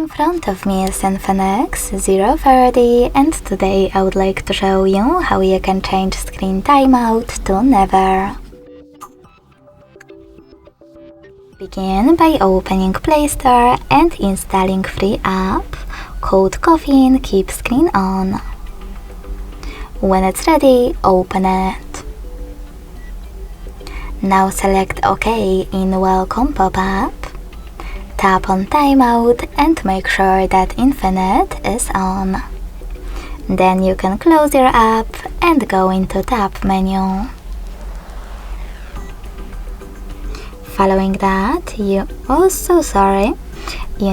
In front of me is INFINIX Zero and today I would like to show you how you can change screen timeout to never. Begin by opening Play Store and installing free app called Caffeine Keep Screen On. When it's ready, open it. Now select OK in Welcome pop-up. Tap on Timeout and make sure that Infinite is on. Then you can close your app and go into Tab menu. Following that, you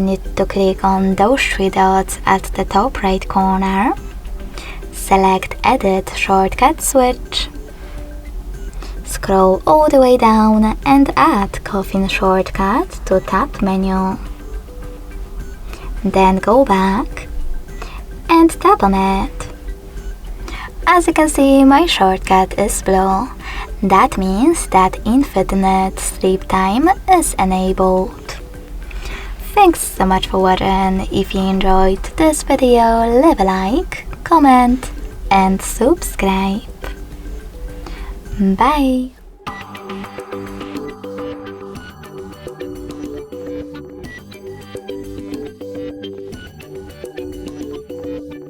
need to click on those three dots at the top right corner. Select Edit Shortcut Switch. Scroll all the way down and add Caffeine shortcut to Tab menu. Then go back and tap on it. As you can see, my shortcut is blue. That means that infinite sleep time is enabled. Thanks so much for watching. If you enjoyed this video, leave a like, comment and subscribe. Bye!